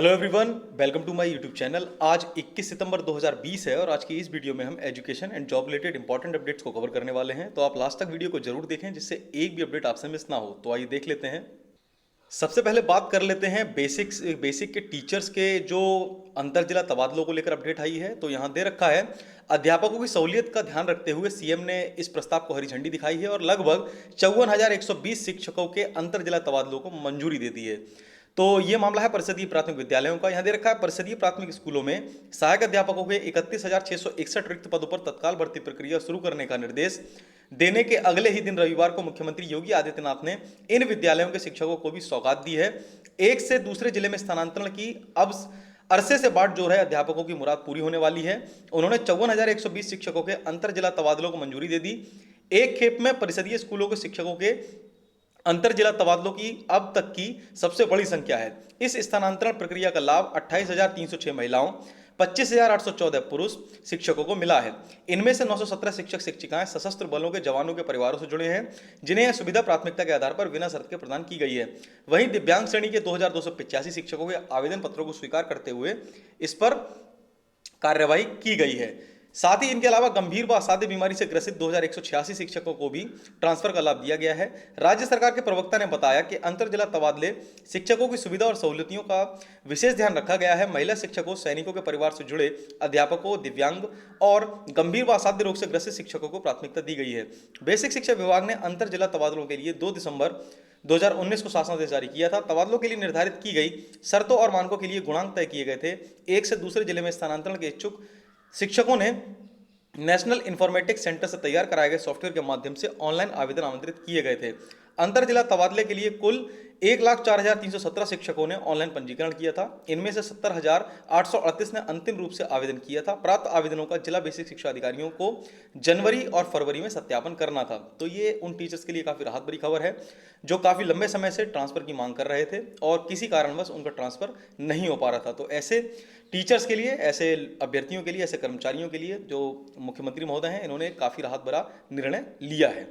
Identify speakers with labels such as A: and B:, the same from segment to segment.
A: Hello everyone, welcome to my YouTube channel. आज 21 सितंबर 2020 है और आज की इस वीडियो में हम education and job related important updates को कवर करने वाले हैं। तो आप लास्ट तक वीडियो को जरूर देखें जिससे एक भी अपडेट आपसे मिस ना हो। तो आइए देख लेते हैं। सबसे पहले बात कर लेते हैं बेसिक के टीचर्स के जो अंतर जिला तबादलों को लेकर अपडेट आई है। तो यहाँ दे रखा है, अध्यापकों की सहूलियत का ध्यान रखते हुए सीएम ने इस प्रस्ताव को हरी झंडी दिखाई है और लगभग 54,120 शिक्षकों के अंतर जिला तबादलों को मंजूरी दे दी है। तो ये मामला है परिषदीय प्राथमिक विद्यालयों का। यहाँ दे रखा है, परिषदीय प्राथमिक स्कूलों में सहायक अध्यापकों के 31,661 रिक्त पदों पर तत्काल भर्ती प्रक्रिया शुरू करने का निर्देश देने के अगले ही दिन रविवार को मुख्यमंत्री योगी आदित्यनाथ ने इन विद्यालयों के शिक्षकों को भी सौगात दी है। एक से दूसरे जिले में स्थानांतरण की अब अरसे से बाट जो है अध्यापकों की मुराद पूरी होने वाली है। उन्होंने 54,120 शिक्षकों के अंतर जिला तबादलों को मंजूरी दे दी। एक खेप में परिषदीय स्कूलों के शिक्षकों के अंतर जिला तबादलों की अब तक की सबसे बड़ी संख्या है। इस स्थानांतरण प्रक्रिया का लाभ 28,306 महिलाओं, 25,814 पुरुष शिक्षकों को मिला है। इनमें से 917 शिक्षक शिक्षिकाएं सशस्त्र बलों के जवानों के परिवारों से जुड़े हैं, जिन्हें यह सुविधा प्राथमिकता के आधार पर बिना शर्त के प्रदान की गई है। वहीं दिव्यांग श्रेणी के 2,285 शिक्षकों के आवेदन पत्रों को स्वीकार करते हुए इस पर कार्यवाही की गई है। साथ ही इनके अलावा गंभीर व असाध्य बीमारी से ग्रसित 2,186 शिक्षकों को भी ट्रांसफर का लाभ दिया गया है। राज्य सरकार के प्रवक्ता ने बताया कि अंतर जिला तबादले शिक्षकों की सुविधा और सहूलियतों का विशेष ध्यान रखा गया है। महिला शिक्षकों, सैनिकों के परिवार से जुड़े अध्यापकों, दिव्यांग और गंभीर व असाध्य रोग से ग्रसित शिक्षकों को प्राथमिकता दी गई है। बेसिक शिक्षा विभाग ने अंतर जिला तबादलों के लिए 2 दिसंबर 2019 को शासनादेश जारी किया था। तबादलों के लिए निर्धारित की गई शर्तों और मानकों के लिए गुणांक तय किए गए थे। एक से दूसरे जिले में स्थानांतरण के इच्छुक शिक्षकों ने नेशनल इंफॉर्मेटिक्स सेंटर से तैयार कराए गए सॉफ्टवेयर के माध्यम से ऑनलाइन आवेदन आमंत्रित किए गए थे। अंतर जिला तबादले के लिए कुल 1,04,317 शिक्षकों ने ऑनलाइन पंजीकरण किया था। इनमें से 70,838 ने अंतिम रूप से आवेदन किया था। प्राप्त आवेदनों का जिला बेसिक शिक्षा अधिकारियों को जनवरी और फरवरी में सत्यापन करना था। तो ये उन टीचर्स के लिए काफ़ी राहत भरी खबर है जो काफ़ी लंबे समय से ट्रांसफ़र की मांग कर रहे थे और किसी कारणवश उनका ट्रांसफ़र नहीं हो पा रहा था। तो ऐसे टीचर्स के लिए, ऐसे अभ्यर्थियों के लिए, ऐसे कर्मचारियों के लिए जो मुख्यमंत्री महोदय हैं, इन्होंने काफ़ी राहत भरा निर्णय लिया है।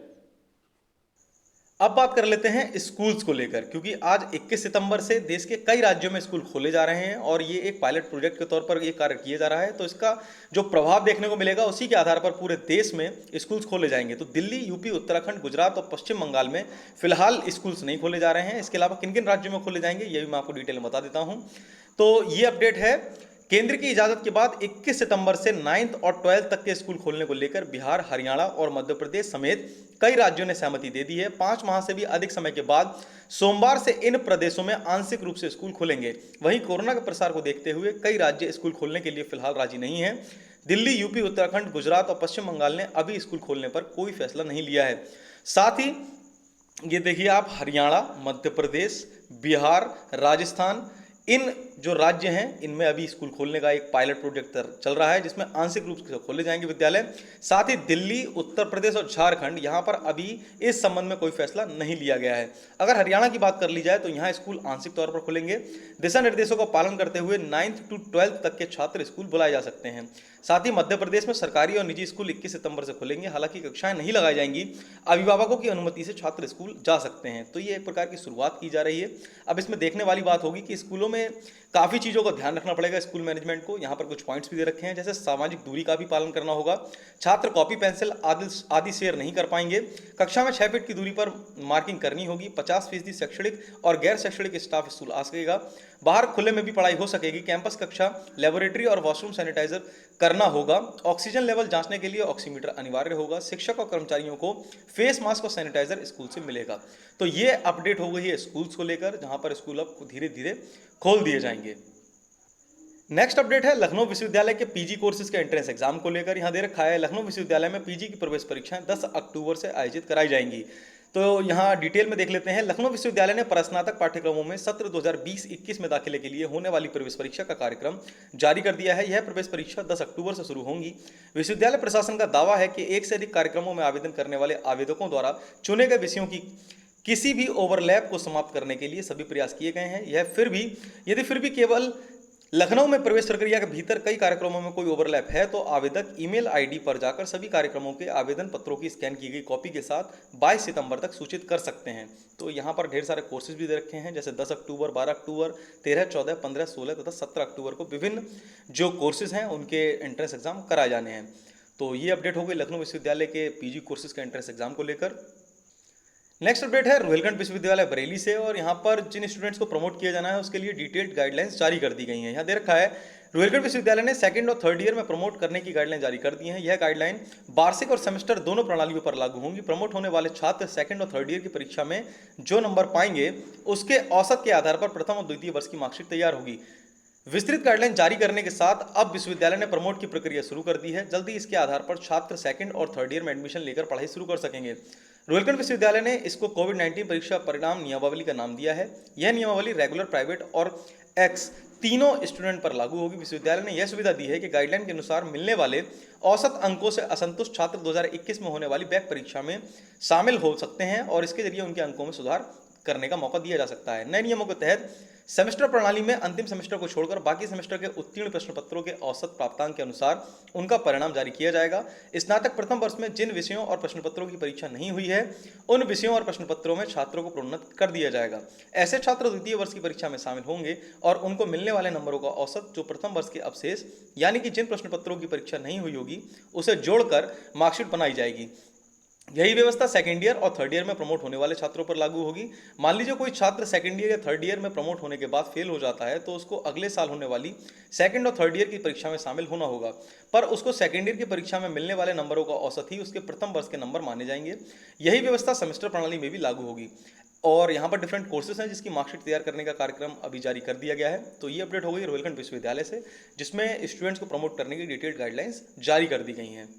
A: अब बात कर लेते हैं स्कूल्स को लेकर, क्योंकि आज 21 सितंबर से देश के कई राज्यों में स्कूल खोले जा रहे हैं और ये एक पायलट प्रोजेक्ट के तौर पर ये कार्य किया जा रहा है। तो इसका जो प्रभाव देखने को मिलेगा उसी के आधार पर पूरे देश में स्कूल्स खोले जाएंगे। तो दिल्ली, यूपी, उत्तराखंड, गुजरात और पश्चिम बंगाल में फिलहाल स्कूल्स नहीं खोले जा रहे हैं। इसके अलावा किन किन राज्यों में खोले जाएंगे ये भी मैं आपको डिटेल में बता देता हूँ। तो ये अपडेट है, केंद्र की इजाजत के बाद 21 सितंबर से 9th और 12th तक के स्कूल खोलने को लेकर बिहार, हरियाणा और मध्य प्रदेश समेत कई राज्यों ने सहमति दे दी है। 5 माह से भी अधिक समय के बाद सोमवार से इन प्रदेशों में आंशिक रूप से स्कूल खुलेंगे। वहीं कोरोना के प्रसार को देखते हुए कई राज्य स्कूल खोलने के लिए फिलहाल राजी नहीं है। दिल्ली, यूपी, उत्तराखंड, गुजरात और पश्चिम बंगाल ने अभी स्कूल खोलने पर कोई फैसला नहीं लिया है। साथ ही ये देखिए आप, हरियाणा, मध्य प्रदेश, बिहार, राजस्थान, इन जो राज्य हैं इनमें अभी स्कूल खोलने का एक पायलट प्रोजेक्ट चल रहा है जिसमें आंशिक रूप से खोले जाएंगे विद्यालय। साथ ही दिल्ली, उत्तर प्रदेश और झारखंड, यहाँ पर अभी इस संबंध में कोई फैसला नहीं लिया गया है। अगर हरियाणा की बात कर ली जाए तो यहाँ स्कूल आंशिक तौर पर खुलेंगे। दिशा निर्देशों का पालन करते हुए 9th to 12th तक के छात्र स्कूल बुलाए जा सकते हैं। साथ ही मध्य प्रदेश में सरकारी और निजी स्कूल 21 सितंबर से खुलेंगे। हालांकि कक्षाएं नहीं लगाई जाएंगी, अभिभावकों की अनुमति से छात्र स्कूल जा सकते हैं। तो ये एक प्रकार की शुरुआत की जा रही है। अब इसमें देखने वाली बात होगी कि स्कूलों में काफ़ी चीज़ों का ध्यान रखना पड़ेगा स्कूल मैनेजमेंट को। यहाँ पर कुछ पॉइंट्स भी दे रखे हैं, जैसे सामाजिक दूरी का भी पालन करना होगा। छात्र कॉपी पेंसिल आदि शेयर नहीं कर पाएंगे। कक्षा में 6 फीट की दूरी पर मार्किंग करनी होगी। 50% शैक्षणिक और गैर शैक्षणिक स्टाफ स्कूल आ सकेगा। बाहर खुले में भी पढ़ाई हो सकेगी। कैंपस कक्षा, लेबोरेटरी और वॉशरूम सैनिटाइजर करना होगा। ऑक्सीजन लेवल जांचने के लिए ऑक्सीमीटर अनिवार्य होगा। शिक्षक और कर्मचारियों को फेस मास्क और सैनिटाइजर स्कूल से मिलेगा। तो ये अपडेट हो गई है स्कूल्स को लेकर, जहां पर स्कूल अब धीरे धीरे खोल दिए जाएंगे। नेक्स्ट अपडेट है लखनऊ विश्वविद्यालय के पीजी कोर्सेज के एंट्रेंस एग्जाम को लेकर। यहां दे रखा है, लखनऊ विश्वविद्यालय में पीजी की प्रवेश परीक्षाएं 10 अक्टूबर से आयोजित कराई जाएंगी। तो यहाँ डिटेल में देख लेते हैं। लखनऊ विश्वविद्यालय ने परस्नातक पाठ्यक्रमों में सत्र 2020-21 में दाखिले के लिए होने वाली प्रवेश परीक्षा का कार्यक्रम जारी कर दिया है। यह प्रवेश परीक्षा 10 अक्टूबर से शुरू होंगी। विश्वविद्यालय प्रशासन का दावा है कि एक से अधिक कार्यक्रमों में आवेदन करने वाले आवेदकों द्वारा चुने गए विषयों की किसी भी ओवरलैप को समाप्त करने के लिए सभी प्रयास किए गए हैं। यदि फिर भी केवल लखनऊ में प्रवेश प्रक्रिया के भीतर कई कार्यक्रमों में कोई ओवरलैप है तो आवेदक ईमेल आईडी पर जाकर सभी कार्यक्रमों के आवेदन पत्रों की स्कैन की गई कॉपी के साथ 22 सितंबर तक सूचित कर सकते हैं। तो यहाँ पर ढेर सारे कोर्सेज भी दे रखे हैं, जैसे 10 अक्टूबर, 12 अक्टूबर, 13, 14, 15, 16 तथा 17 अक्टूबर को विभिन्न जो कोर्सेज हैं उनके एंट्रेंस एग्जाम कराए जाने हैं। तो ये अपडेट हो गई लखनऊ विश्वविद्यालय के पीजी कोर्सेज के एंट्रेंस एग्जाम को लेकर। नेक्स्ट अपडेट है रुहेलखंड विश्वविद्यालय बरेली से, और यहाँ पर जिन स्टूडेंट्स को प्रमोट किया जाना है उसके लिए डिटेल्ड गाइडलाइंस जारी कर दी गई हैं। यहाँ दे रखा है रुहेलखंड विश्वविद्यालय ने सेकंड और थर्ड ईयर में प्रमोट करने की गाइडलाइन जारी कर दी है। यह गाइडलाइन वार्षिक और सेमेस्टर दोनों प्रणालियों पर लागू होंगी। प्रमोट होने वाले छात्र सेकंड और थर्ड ईयर की परीक्षा में जो नंबर पाएंगे उसके औसत के आधार पर प्रथम और द्वितीय वर्ष की मार्कशीट तैयार होगी। विस्तृत गाइडलाइन जारी करने के साथ अब विश्वविद्यालय ने प्रमोट की प्रक्रिया शुरू कर दी है। जल्दी इसके आधार पर छात्र सेकंड और थर्ड ईयर में एडमिशन लेकर पढ़ाई शुरू कर सकेंगे। रुहेलखंड विश्वविद्यालय ने इसको कोविड-19 परीक्षा परिणाम नियमावली का नाम दिया है। यह नियमावली रेगुलर, प्राइवेट और एक्स तीनों स्टूडेंट पर लागू होगी। विश्वविद्यालय ने यह सुविधा दी है कि गाइडलाइन के अनुसार मिलने वाले औसत अंकों से असंतुष्ट छात्र 2021 में होने वाली बैक परीक्षा में शामिल हो सकते हैं और इसके जरिए उनके अंकों में सुधार करने का मौका दिया जा सकता है। नए नियमों के तहत सेमेस्टर प्रणाली में अंतिम सेमेस्टर को छोड़कर बाकी सेमेस्टर के उत्तीर्ण प्रश्न पत्रों के औसत प्राप्तांक के अनुसार उनका परिणाम जारी किया जाएगा। स्नातक प्रथम वर्ष में जिन विषयों और प्रश्न पत्रों की परीक्षा नहीं हुई है उन विषयों और प्रश्न पत्रों में छात्रों को प्रोन्नत कर दिया जाएगा। ऐसे छात्र द्वितीय वर्ष की परीक्षा में शामिल होंगे और उनको मिलने वाले नंबरों का औसत जो प्रथम वर्ष के अवशेष यानी कि जिन प्रश्न पत्रों की परीक्षा नहीं हुई होगी उसे जोड़कर मार्कशीट बनाई जाएगी। यही व्यवस्था सेकेंड ईयर और थर्ड ईयर में प्रमोट होने वाले छात्रों पर लागू होगी। मान लीजिए कोई छात्र सेकेंड ईयर या थर्ड ईयर में प्रमोट होने के बाद फेल हो जाता है तो उसको अगले साल होने वाली सेकेंड और थर्ड ईयर की परीक्षा में शामिल होना होगा, पर उसको सेकेंड ईयर की परीक्षा में मिलने वाले नंबरों का औसत ही उसके प्रथम वर्ष के नंबर माने जाएंगे। यही व्यवस्था सेमेस्टर प्रणाली में भी लागू होगी। और यहाँ पर डिफरेंट कोर्सेज हैं जिसकी मार्कशीट तैयार करने का कार्यक्रम अभी जारी कर दिया गया है। तो ये अपडेट हो गई रुहेलखंड विश्वविद्यालय से, जिसमें स्टूडेंट्स को प्रमोट करने की डिटेल्ड गाइडलाइंस जारी कर दी गई हैं।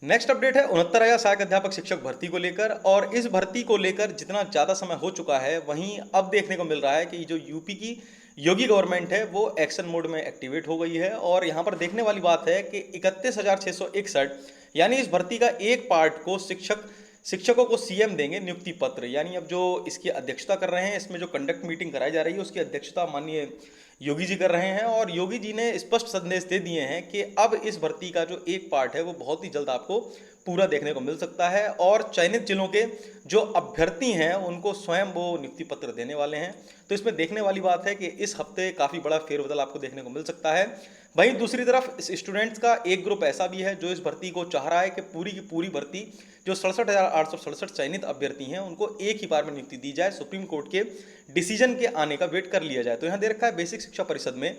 A: नेक्स्ट अपडेट है 69,000 सहायक अध्यापक शिक्षक भर्ती को लेकर, और इस भर्ती को लेकर जितना ज़्यादा समय हो चुका है वहीं अब देखने को मिल रहा है कि जो यूपी की योगी गवर्नमेंट है वो एक्शन मोड में एक्टिवेट हो गई है। और यहाँ पर देखने वाली बात है कि 31,661 यानी इस भर्ती का एक पार्ट को शिक्षकों को सीएम देंगे नियुक्ति पत्र। यानी अब जो इसकी अध्यक्षता कर रहे हैं, इसमें जो कंडक्ट मीटिंग कराई जा रही है उसकी अध्यक्षता माननीय योगी जी कर रहे हैं, और योगी जी ने स्पष्ट संदेश दे दिए हैं कि अब इस भर्ती का जो एक पार्ट है वो बहुत ही जल्द आपको पूरा देखने को मिल सकता है। और चयनित जिलों के जो अभ्यर्थी हैं उनको स्वयं वो नियुक्ति पत्र देने वाले हैं। तो इसमें देखने वाली बात है कि इस हफ्ते काफ़ी बड़ा फेरबदल आपको देखने को मिल सकता है। वहीं दूसरी तरफ इस स्टूडेंट्स का एक ग्रुप ऐसा भी है जो इस भर्ती को चाह रहा है कि पूरी की पूरी भर्ती जो 67,867 चयनित अभ्यर्थी हैं उनको एक ही बार में नियुक्ति दी जाए, सुप्रीम कोर्ट के डिसीजन के आने का वेट कर लिया जाए। तो यहाँ दे रखा है बेसिक शिक्षा परिषद में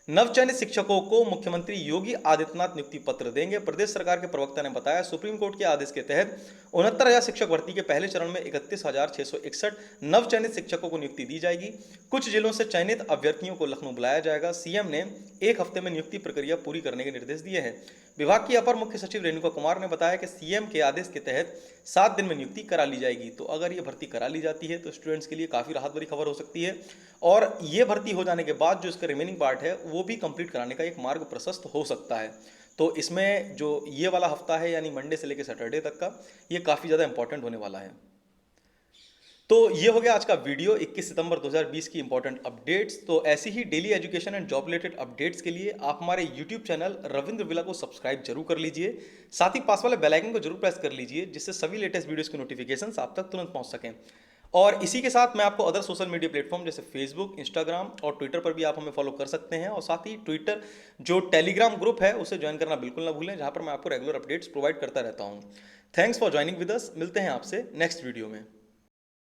A: नवचयनित शिक्षकों को मुख्यमंत्री योगी आदित्यनाथ नियुक्ति पत्र देंगे। प्रदेश सरकार के प्रवक्ता ने बताया सुप्रीम कोर्ट के आदेश के तहत 69,000 शिक्षक भर्ती के पहले चरण में 31,661 नवचयनित शिक्षकों को नियुक्ति दी जाएगी। कुछ जिलों से चयनित अभ्यर्थियों को लखनऊ बुलाया जाएगा। सीएम ने एक हफ्ते में नियुक्ति प्रक्रिया पूरी करने के निर्देश दिए हैं। विभाग की अपर मुख्य सचिव रेणुका कुमार ने बताया कि सीएम के आदेश के तहत 7 दिन में नियुक्ति करा ली जाएगी। तो अगर ये भर्ती करा ली जाती है तो स्टूडेंट्स के लिए काफ़ी राहत भरी खबर हो सकती है, और ये भर्ती हो जाने के बाद जो इसका रिमेनिंग पार्ट है वो भी कंप्लीट कराने का एक मार्ग प्रशस्त हो सकता है। तो इसमें जो ये वाला हफ्ता है यानी मंडे से लेकर सैटरडे तक का, ये काफ़ी ज़्यादा इंपॉर्टेंट होने वाला है। तो ये हो गया आज का वीडियो 21 सितंबर 2020 की इंपॉर्टेंट अपडेट्स। तो ऐसी ही daily education and job related updates के लिए आप हमारे यूट्यूब चैनल रविंद्र विला को सब्सक्राइब जरूर कर लीजिए। साथ ही पास वाले बेल आइकन को जरूर प्रेस कर लीजिए जिससे सभी लेटेस्ट वीडियोस की नोटिफिकेशंस आप तक तुरंत पहुंच सकें। और इसी के साथ मैं आपको अदर सोशल मीडिया प्लेटफॉर्म जैसे फेसबुक, इंस्टाग्राम और ट्विटर पर भी आप हमें फॉलो कर सकते हैं। और साथ ही ट्विटर जो टेलीग्राम ग्रुप है उसे ज्वाइन करना बिल्कुल ना भूलें, जहाँ पर मैं आपको रेगुलर अपडेट्स प्रोवाइड करता रहता हूँ। Thanks for joining with us. मिलते हैं आपसे नेक्स्ट वीडियो में।